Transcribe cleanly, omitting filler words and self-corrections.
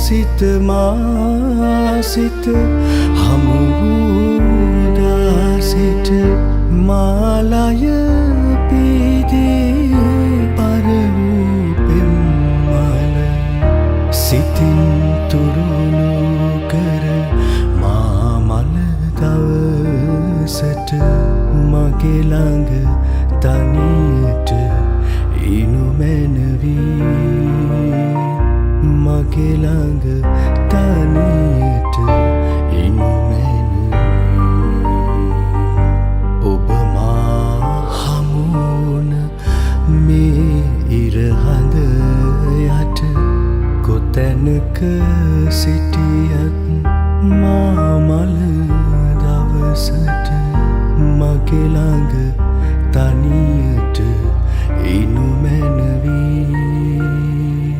සිත මා සිත හමුවුදා සිට මාලය පීදී පරවූපෙම් මල සිතින් තුරුණු කර මා මල දවසට මගේ ළඟ තනියට ඉනු මැනවී මගේ ළඟ තනියට ඉනු මැනවී ඔබ මා හමුවන මේ ඉරහඳ යට කොතැනක සිටියත් මා මල දවසට මගේ ළඟ තනියට ඉනු මැනවී